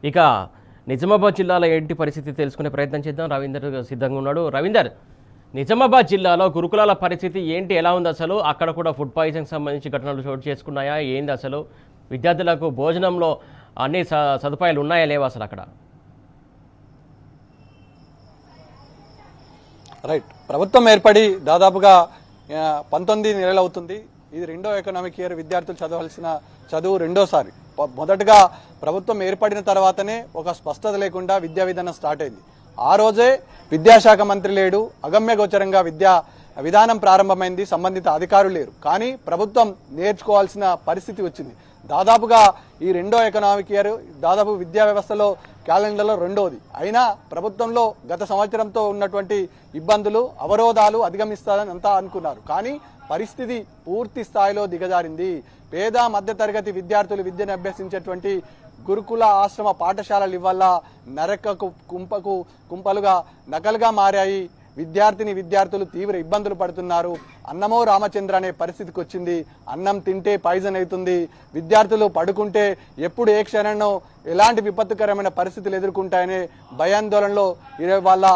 ఇక నిజామాబాద్ జిల్లాలో ఏంటి పరిస్థితి తెలుసుకునే ప్రయత్నం చేద్దాం. రవీందర్ సిద్ధంగా ఉన్నాడు. రవీందర్, నిజామాబాద్ జిల్లాలో గురుకులాల పరిస్థితి ఏంటి, ఎలా ఉంది అసలు? అక్కడ కూడా ఫుడ్ పాయిజన్కి సంబంధించి ఘటనలు చోటు చేసుకున్నాయా? ఏంది అసలు? విద్యార్థులకు భోజనంలో అన్ని సదుపాయాలు ఉన్నాయా లేవా అసలు అక్కడ? రైట్, ప్రభుత్వం ఏర్పడి దాదాపుగా 19 నెలలు అవుతుంది. ఇది రెండో ఎకనామిక్ ఇయర్. విద్యార్థులు చదవాల్సిన చదువు రెండోసారి. మొదటగా ప్రభుత్వం ఏర్పడిన తర్వాతనే ఒక స్పష్టత లేకుండా విద్యా విధానం స్టార్ట్ అయింది. ఆ రోజే విద్యాశాఖ మంత్రి లేడు, అగమ్య గోచరంగా విద్యా విధానం ప్రారంభమైంది, సంబంధిత అధికారులు లేరు. కానీ ప్రభుత్వం నేర్చుకోవాల్సిన పరిస్థితి వచ్చింది. దాదాపుగా ఈ రెండో ఎకనామిక్ ఇయర్ దాదాపు విద్యా వ్యవస్థలో క్యాలెండర్లో రెండోది అయినా ప్రభుత్వంలో గత సంవత్సరంతో ఉన్నటువంటి ఇబ్బందులు, అవరోధాలు అధిగమిస్తారని అంతా అనుకున్నారు. కానీ పరిస్థితి పూర్తి స్థాయిలో దిగజారింది. పేద మధ్యతరగతి విద్యార్థులు విద్యను అభ్యసించేటువంటి గురుకుల ఆశ్రమ పాఠశాలలు ఇవల్ల నరకకు కుంపలుగా నకలుగా మారాయి. విద్యార్థులు తీవ్ర ఇబ్బందులు పడుతున్నారు. అన్నమో రామచంద్ర అనే పరిస్థితికి వచ్చింది. అన్నం తింటే పాయిజన్ అవుతుంది. విద్యార్థులు పడుకుంటే ఎప్పుడు ఏ క్షణంలో ఎలాంటి విపత్తుకరమైన పరిస్థితులు ఎదుర్కొంటాయనే భయాందోళనలో వాళ్ళ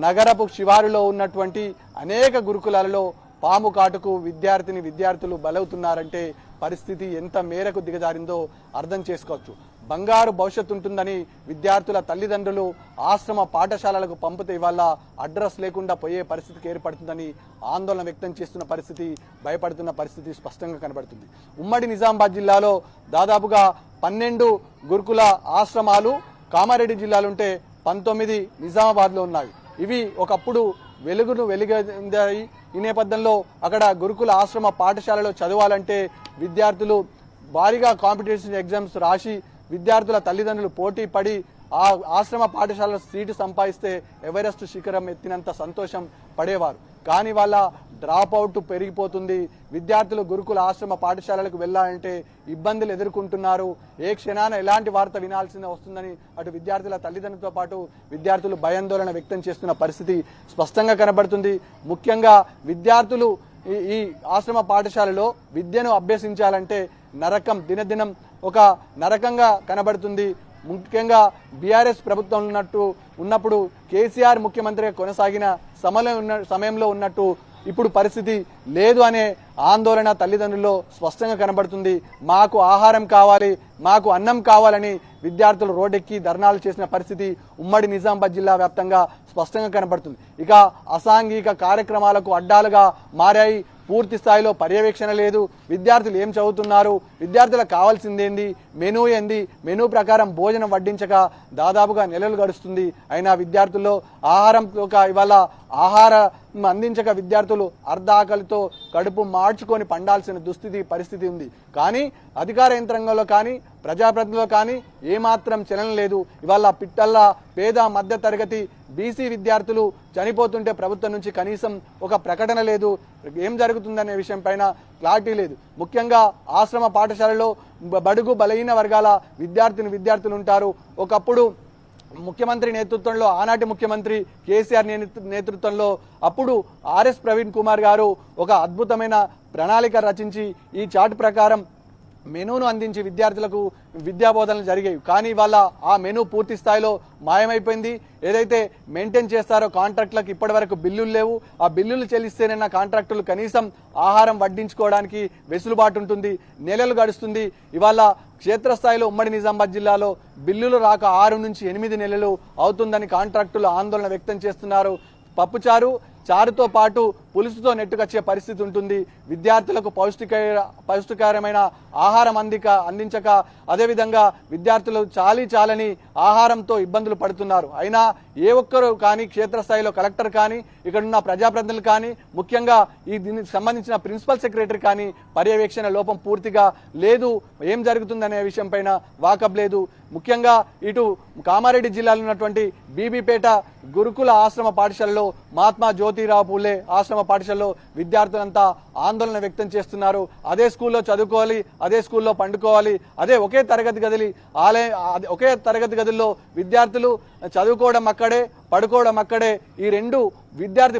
నగరపు శివారులో ఉన్నటువంటి అనేక గురుకులాలలో పాము కాటుకు విద్యార్థులు బలవుతున్నారంటే పరిస్థితి ఎంత మేరకు దిగజారిందో అర్థం చేసుకోవచ్చు. బంగారు భవిష్యత్తు ఉంటుందని విద్యార్థుల తల్లిదండ్రులు ఆశ్రమ పాఠశాలలకు పంపితే ఇవాళ అడ్రస్ లేకుండా పోయే పరిస్థితికి ఏర్పడుతుందని ఆందోళన వ్యక్తం చేస్తున్న పరిస్థితి, భయపడుతున్న పరిస్థితి స్పష్టంగా కనబడుతుంది. ఉమ్మడి నిజామాబాద్ జిల్లాలో దాదాపుగా 12 గురుకుల ఆశ్రమాలు కామారెడ్డి జిల్లాలుంటే 19 నిజామాబాద్లో ఉన్నాయి. ఇవి ఒకప్పుడు వెలిగాయి. ఈ నేపథ్యంలో అక్కడ గురుకుల ఆశ్రమ పాఠశాలలో చదవాలంటే విద్యార్థులు భారీగా కాంపిటీషన్ ఎగ్జామ్స్ రాసి విద్యార్థుల తల్లిదండ్రులు పోటీ పడి ఆ ఆశ్రమ పాఠశాలలో సీటు సంపాదిస్తే ఎవరెస్ట్ శిఖరం ఎత్తినంత సంతోషం పడేవారు. కానీ వాళ్ళ డ్రాప్ అవుట్ పెరిగిపోతుంది. విద్యార్థులు గురుకుల ఆశ్రమ పాఠశాలలకు వెళ్ళాలంటే ఇబ్బందులు ఎదుర్కొంటున్నారు. ఏ క్షణాన ఎలాంటి వార్త వినాల్సిందే వస్తుందని అటు విద్యార్థుల తల్లిదండ్రులతో పాటు విద్యార్థులు భయాందోళన వ్యక్తం చేస్తున్న పరిస్థితి స్పష్టంగా కనబడుతుంది. ముఖ్యంగా విద్యార్థులు ఈ ఆశ్రమ పాఠశాలలో విద్యను అభ్యసించాలంటే నరకం దినదినం ఒక నరకంగా కనబడుతుంది. ముఖ్యంగా బీఆర్ఎస్ ప్రభుత్వం ఉన్నప్పుడు కేసీఆర్ ముఖ్యమంత్రిగా కొనసాగిన సమయంలో ఉన్నట్టు ఇప్పుడు పరిస్థితి లేదు అనే ఆందోళన తల్లిదండ్రుల్లో స్పష్టంగా కనబడుతుంది. మాకు ఆహారం కావాలి, మాకు అన్నం కావాలని విద్యార్థులు రోడ్డెక్కి ధర్నాలు చేసిన పరిస్థితి ఉమ్మడి నిజామాబాద్ జిల్లా వ్యాప్తంగా స్పష్టంగా కనబడుతుంది. ఇక అసాంఘిక కార్యక్రమాలకు అడ్డాలుగా మారాయి. పూర్తి స్థాయిలో పర్యవేక్షణ లేదు. విద్యార్థులు ఏం చదువుతున్నారు, విద్యార్థులకు కావాల్సిందేంది, మెనూ ఏంది, మెనూ ప్రకారం భోజనం వడ్డించక దాదాపుగా నెలలు గడుస్తుంది. అయినా విద్యార్థుల్లో ఇవాళ ఆహారం అందించక విద్యార్థులు అర్ధాకలితో కడుపు మార్చుకొని పండాల్సిన పరిస్థితి ఉంది. కానీ అధికార యంత్రాంగంలో కానీ ప్రజాప్రతినిధుల్లో కానీ ఏమాత్రం చలనం లేదు. ఇవాళ పిట్టల్లా పేద మధ్య తరగతి బీసీ విద్యార్థులు చనిపోతుంటే ప్రభుత్వం నుంచి కనీసం ఒక ప్రకటన లేదు. ఏం జరుగుతుందనే విషయం పైన క్లారిటీ లేదు. ముఖ్యంగా ఆశ్రమ పాఠశాలలో బడుగు బలహీన వర్గాల విద్యార్థులు ఉంటారు. ఒకప్పుడు ముఖ్యమంత్రి నేతృత్వంలో, ఆనాటి ముఖ్యమంత్రి కేసీఆర్ నేతృత్వంలో అప్పుడు ఆర్ఎస్ ప్రవీణ్ కుమార్ గారు ఒక అద్భుతమైన ప్రణాళిక రచించి ఈ చార్ట్ ప్రకారం మెనూను అందించి విద్యార్థులకు విద్యాబోధనలు జరిగాయి. కానీ వాళ్ళ ఆ మెనూ పూర్తి స్థాయిలో మాయమైపోయింది. ఏదైతే మెయింటైన్ చేస్తారో కాంట్రాక్టులకు ఇప్పటి వరకు బిల్లులు లేవు. ఆ బిల్లులు చెల్లిస్తేనన్న కాంట్రాక్టులు కనీసం ఆహారం వడ్డించుకోవడానికి వెసులుబాటు ఉంటుంది. నెలలు గడుస్తుంది. ఇవాళ క్షేత్రస్థాయిలో ఉమ్మడి నిజామాబాద్ జిల్లాలో బిల్లులు రాక 6 నుంచి 8 నెలలు అవుతుందని కాంట్రాక్టులు ఆందోళన వ్యక్తం చేస్తున్నారు. చారుతో పాటు పులుసుతో నెట్టుకొచ్చే పరిస్థితి ఉంటుంది. విద్యార్థులకు పౌష్టికరమైన ఆహారం అందించక అదేవిధంగా విద్యార్థులు చాలని ఆహారంతో ఇబ్బందులు పడుతున్నారు. అయినా ఏ ఒక్కరు కానీ క్షేత్రస్థాయిలో కలెక్టర్ కానీ ఇక్కడున్న ప్రజాప్రతినిధులు కానీ ముఖ్యంగా దీనికి సంబంధించిన ప్రిన్సిపల్ సెక్రటరీ కానీ పర్యవేక్షణ లోపం పూర్తిగా లేదు. ఏం జరుగుతుందనే విషయం పైన వాకబ్ లేదు. ముఖ్యంగా ఇటు కామారెడ్డి జిల్లాలో ఉన్నటువంటి బీబీపేట గురుకుల ఆశ్రమ పాఠశాలలో మహాత్మా జ్యోతిరావు పూలే ఆశ్రమ పాఠశాలలో విద్యార్థులంతా ఆందోళన వ్యక్తం చేస్తున్నారు. అదే స్కూల్లో చదువుకోవాలి, అదే స్కూల్లో పండుకోవాలి, ఒకే తరగతి గదుల్లో విద్యార్థులు చదువుకోవడం అక్కడే, పడుకోవడం అక్కడే. ఈ రెండు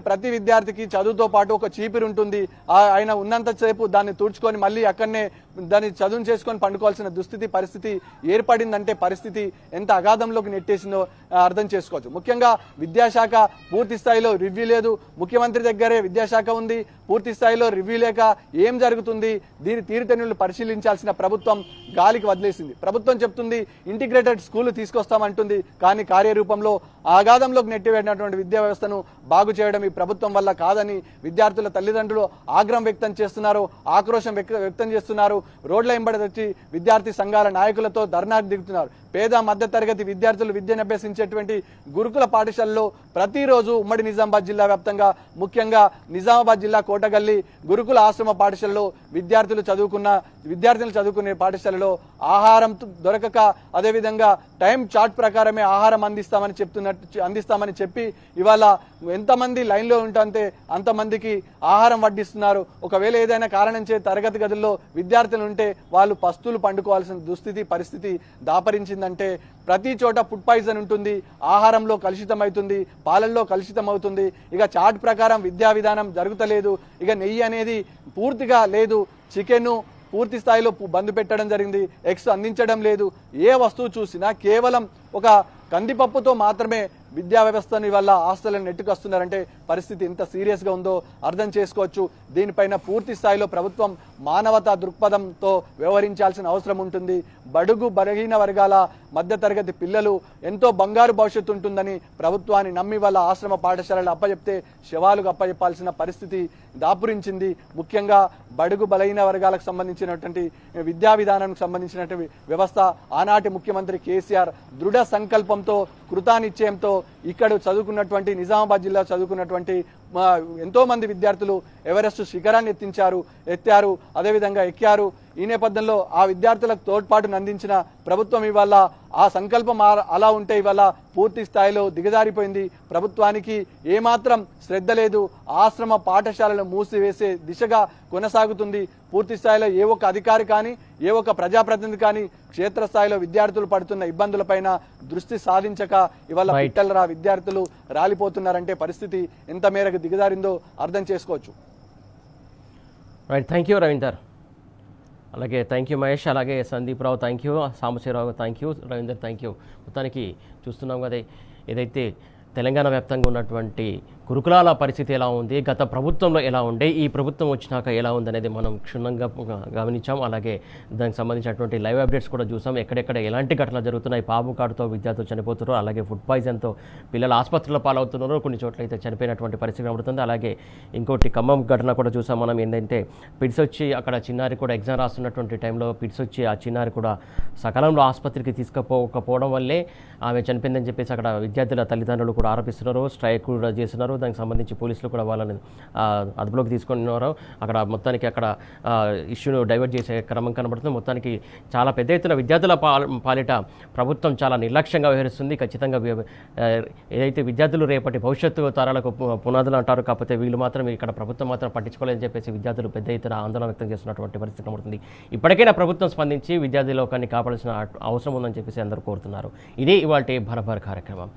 ప్రతి విద్యార్థికి చదువుతో పాటు ఒక చీపిరి ఉంటుంది. ఆయన ఉన్నంతసేపు దాన్ని తుడుచుకొని మళ్ళీ అక్కడనే దాన్ని చదువు చేసుకొని పండుకోవాల్సిన దుస్థితి పరిస్థితి ఏర్పడిందంటే పరిస్థితి ఎంత అగాధంలోకి నెట్టేసిందో అర్థం చేసుకోవచ్చు. ముఖ్యంగా విద్యాశాఖ పూర్తి స్థాయిలో రివ్యూ లేదు. ముఖ్యమంత్రి దగ్గరే విద్యాశాఖ ఉంది, పూర్తి స్థాయిలో రివ్యూ లేక ఏం జరుగుతుంది, దీని తీరుతెన్నులు పరిశీలించాల్సిన ప్రభుత్వం గాలికి వదిలేసింది. ప్రభుత్వం చెప్తుంది ఇంటిగ్రేటెడ్ స్కూల్ తీసుకొస్తామంటుంది, కానీ కార్యరూపంలో అగాధంలోకి నెట్టివేసినటువంటి విద్యా వ్యవస్థను బాగు చేయడం ఈ ప్రభుత్వం వల్ల కాదని విద్యార్థుల తల్లిదండ్రులు ఆగ్రహం వ్యక్తం చేస్తున్నారు, ఆక్రోశం వ్యక్తం చేస్తున్నారు. రోడ్ల వెంబడి వచ్చి విద్యార్థి సంఘాల నాయకులతో ధర్నాకు దిగుతున్నారు. పేద మధ్య తరగతి విద్యార్థులు విద్యను అభ్యసించేటువంటి గురుకుల పాఠశాలలో ప్రతిరోజు ఉమ్మడి నిజామాబాద్ జిల్లా వ్యాప్తంగా ముఖ్యంగా నిజామాబాద్ జిల్లా కోటగల్లి గురుకుల ఆశ్రమ పాఠశాలలో విద్యార్థులు చదువుకునే పాఠశాలలో ఆహారం దొరకక, అదేవిధంగా టైం చార్ట్ ప్రకారమే ఆహారం అందిస్తామని చెప్పి ఇవాళ ఎంతమంది లైన్లో ఉంటే అంతమందికి ఆహారం వడ్డిస్తున్నారు. ఒకవేళ ఏదైనా కారణం చే తరగతి గదుల్లో విద్యార్థులు ఉంటే వాళ్ళు పస్తులు పండుకోవాల్సిన దుస్థితి పరిస్థితి దాపరించిందంటే ప్రతి చోట ఫుడ్ పాయిజన్ ఉంటుంది, ఆహారంలో కలుషితం అవుతుంది, పాలల్లో కలుషితం అవుతుంది. ఇక చార్ట్ ప్రకారం విద్యా విధానం జరుగుతలేదు. ఇక నెయ్యి అనేది పూర్తిగా లేదు, చికెన్ పూర్తి స్థాయిలో బంద్ పెట్టడం జరిగింది, ఎగ్స్ అందించడం లేదు. ఏ వస్తువు చూసినా కేవలం ఒక కందిపప్పుతో మాత్రమే విద్యా వ్యవస్థని వల్ల హాస్టళ్లను నెట్టుకొస్తున్నారంటే పరిస్థితి ఎంత సీరియస్గా ఉందో అర్థం చేసుకోవచ్చు. దీనిపైన పూర్తి స్థాయిలో ప్రభుత్వం మానవతా దృక్పథంతో వ్యవహరించాల్సిన అవసరం ఉంటుంది. బడుగు బలహీన వర్గాల మధ్యతరగతి పిల్లలు ఎంతో బంగారు భవిష్యత్తు ఉంటుందని ప్రభుత్వాన్ని నమ్మి వాళ్ళ ఆశ్రమ పాఠశాలలు అప్పచెప్తే శవాలకు అప్పచెప్పాల్సిన పరిస్థితి దాపురించింది. ముఖ్యంగా బడుగు బలహీన వర్గాలకు సంబంధించినటువంటి విద్యా విధానానికి సంబంధించినటువంటి వ్యవస్థ ఆనాటి ముఖ్యమంత్రి కేసీఆర్ దృఢ సంకల్పంతో కృతానిశ్చయంతో ఇక్కడ చదువుకున్నటువంటి నిజామాబాద్ జిల్లా చదువుకున్నటువంటి ఎంతో మంది విద్యార్థులు ఎవరెస్ట్ శిఖరాన్ని ఎత్తారు, అదేవిధంగా ఎక్కారు. ఈ నేపథ్యంలో ఆ విద్యార్థులకు తోడ్పాటును అందించిన ప్రభుత్వం ఇవాళ ఆ సంకల్పం అలా ఉంటే ఇవాళ పూర్తి స్థాయిలో దిగజారిపోయింది. ప్రభుత్వానికి ఏమాత్రం శ్రద్ధ లేదు. ఆశ్రమ పాఠశాలను మూసివేసే దిశగా కొనసాగుతుంది. పూర్తి స్థాయిలో ఏ ఒక్క అధికారి కానీ ఏ ఒక్క ప్రజాప్రతినిధి కానీ క్షేత్రస్థాయిలో విద్యార్థులు పడుతున్న ఇబ్బందులపైన దృష్టి సాధించక ఇవాళ పిట్టలరా విద్యార్థులు రాలిపోతున్నారంటే పరిస్థితి ఎంత మేరకు దిగజారిందో అర్థం చేసుకోవచ్చు. Right, thank you Ravinder. అలాగే థ్యాంక్ యూ మహేష్, అలాగే Sandeep Rao thank you, Sambasivarao thank you, Ravinder thank you. మొత్తానికి చూస్తున్నాం కదా ఏదైతే తెలంగాణ వ్యాప్తంగా ఉన్నటువంటి గురుకులాల పరిస్థితి ఎలా ఉంది, గత ప్రభుత్వంలో ఎలా ఉండే, ఈ ప్రభుత్వం వచ్చినాక ఎలా ఉందనేది మనం క్షుణ్ణంగా గమనించాం. అలాగే దానికి సంబంధించినటువంటి లైవ్ అప్డేట్స్ కూడా చూసాం. ఎక్కడెక్కడ ఎలాంటి ఘటనలు జరుగుతున్నాయి, పాము కాటుతో విద్యార్థులు చనిపోతున్నారు, అలాగే ఫుడ్ పాయిజన్తో పిల్లలు ఆసుపత్రుల పాలవుతున్నారు, కొన్ని చోట్ల అయితే చనిపోయినటువంటి పరిస్థితి కనబడుతుంది. అలాగే ఇంకోటి ఖమ్మం ఘటన కూడా చూసాం మనం. ఏంటంటే పిడ్స్ వచ్చి అక్కడ చిన్నారి కూడా ఎగ్జామ్ రాస్తున్నటువంటి టైంలో పిడ్స్ వచ్చి ఆ చిన్నారి కూడా సకాలంలో ఆసుపత్రికి తీసుకుపోకపోవడం వల్లే ఆమె చనిపోయిందని చెప్పేసి అక్కడ విద్యార్థుల తల్లిదండ్రులు కూడా ఆరోపిస్తున్నారు, స్ట్రైక్ కూడా చేస్తున్నారు. దానికి సంబంధించి పోలీసులు కూడా వాళ్ళని అదుపులోకి తీసుకున్నారు. అక్కడ మొత్తానికి అక్కడ ఇష్యూను డైవర్ట్ చేసే క్రమం కనబడుతుంది. మొత్తానికి చాలా పెద్ద ఎత్తున విద్యార్థుల పాలిట ప్రభుత్వం చాలా నిర్లక్ష్యంగా వ్యవహరిస్తుంది. ఖచ్చితంగా ఏదైతే విద్యార్థులు రేపటి భవిష్యత్తు తరాలకు పునాదులు అంటారు, కాకపోతే వీళ్ళు మాత్రం ఇక్కడ ప్రభుత్వం మాత్రం పట్టించుకోలేదని చెప్పేసి విద్యార్థులు పెద్ద ఎత్తున ఆందోళన వ్యక్తం చేస్తున్నటువంటి పరిస్థితి కనబడుతుంది. ఇప్పటికైనా ప్రభుత్వం స్పందించి విద్యార్థి లోకాన్ని కాపాడాల్సిన అవసరం ఉందని చెప్పేసి అందరూ కోరుతున్నారు. ఇది ఇవాళ బరాబర్ కార్యక్రమం.